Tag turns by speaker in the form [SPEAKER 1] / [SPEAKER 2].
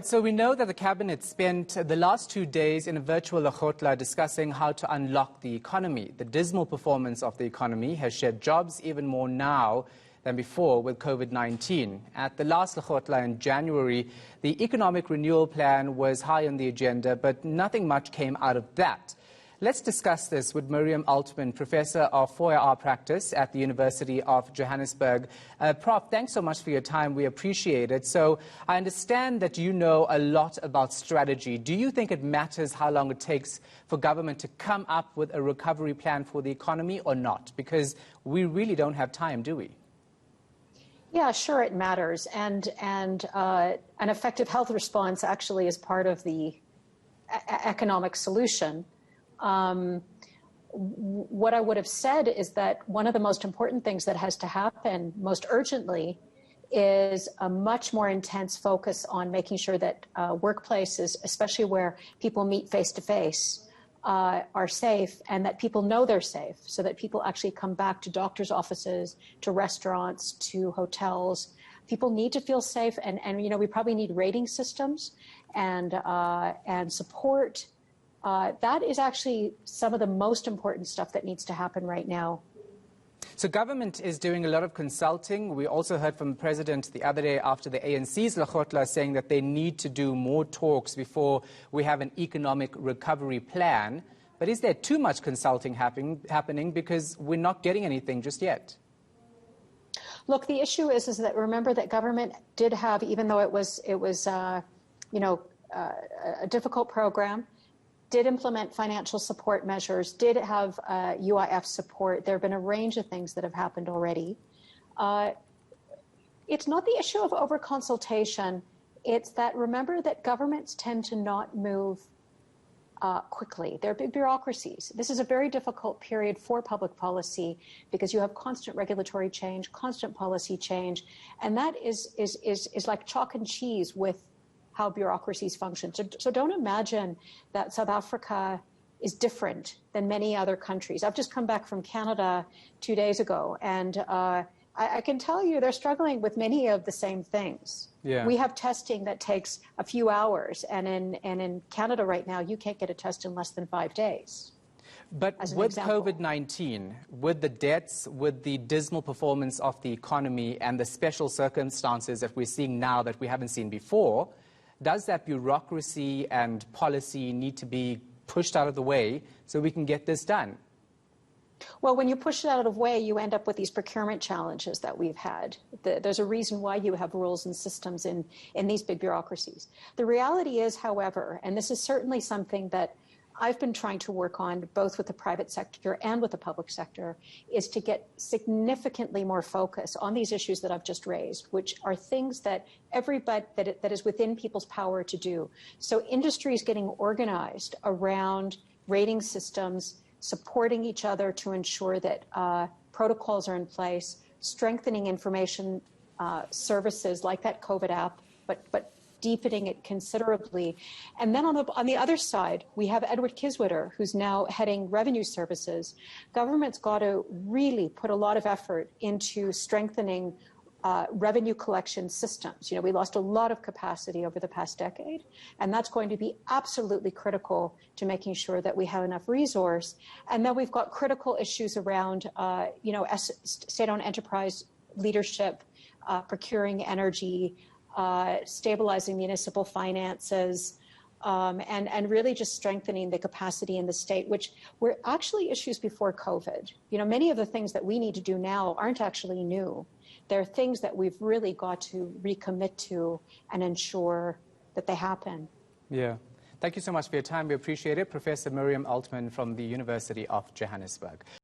[SPEAKER 1] So we know that the Cabinet spent the last 2 days in a virtual lekgotla discussing how to unlock the economy. The dismal performance of the economy has shed jobs even more now than before with COVID-19. At the last lekgotla in January, the economic renewal plan was high on the agenda, but nothing much came out of that. Let's discuss this with Miriam Altman, Professor of 4R Practice at the University of Johannesburg. Prof, thanks so much for your time. We appreciate it. So I understand that you know a lot about strategy. Do you think it matters how long it takes for government to come up with a recovery plan for the economy or not? Because we really don't have time, do we?
[SPEAKER 2] Yeah, sure, it matters. And an effective health response actually is part of the economic solution. What I would have said is that one of the most important things that has to happen most urgently is a much more intense focus on making sure that workplaces, especially where people meet face-to-face, are safe, and that people know they're safe, so that people actually come back to doctors' offices, to restaurants, to hotels. People need to feel safe, and you know, we probably need rating systems and support. That is actually some of the most important stuff that needs to happen right now.
[SPEAKER 1] So government is doing a lot of consulting. We also heard from the President the other day after the ANC's lekgotla saying that they need to do more talks before we have an economic recovery plan. But is there too much consulting happening because we're not getting anything just yet?
[SPEAKER 2] Look, the issue is that remember that government did have, even though it was a difficult program, did implement financial support measures, did have UIF support. There have been a range of things that have happened already. It's not the issue of over-consultation. It's that, remember that governments tend to not move quickly. They're big bureaucracies. This is a very difficult period for public policy because you have constant regulatory change, constant policy change, and that is like chalk and cheese with how bureaucracies function. So don't imagine that South Africa is different than many other countries. I've just come back from Canada 2 days ago, and I can tell you they're struggling with many of the same things. Yeah. We have testing that takes a few hours, and in Canada right now, you can't get a test in less than 5 days.
[SPEAKER 1] But with COVID-19, with the deaths, with the dismal performance of the economy and the special circumstances that we're seeing now that we haven't seen before, does that bureaucracy and policy need to be pushed out of the way so we can get this done?
[SPEAKER 2] Well, when you push it out of the way, you end up with these procurement challenges that we've had. There's a reason why you have rules and systems in these big bureaucracies. The reality is, however, and this is certainly something that I've been trying to work on both with the private sector and with the public sector, is to get significantly more focus on these issues that I've just raised, which are things that that is within people's power to do. So industry is getting organized around rating systems, supporting each other to ensure that protocols are in place, strengthening information services like that COVID app, but deepening it considerably. And then on the other side, we have Edward Kiswitter, who's now heading revenue services. Government's got to really put a lot of effort into strengthening revenue collection systems. You know, we lost a lot of capacity over the past decade, and that's going to be absolutely critical to making sure that we have enough resource. And then we've got critical issues around, state-owned enterprise leadership, procuring energy, stabilizing municipal finances, and really just strengthening the capacity in the state, which were actually issues before COVID. You know, many of the things that we need to do now aren't actually new. They're things that we've really got to recommit to and ensure that they happen.
[SPEAKER 1] Yeah. Thank you so much for your time. We appreciate it. Professor Miriam Altman from the University of Johannesburg.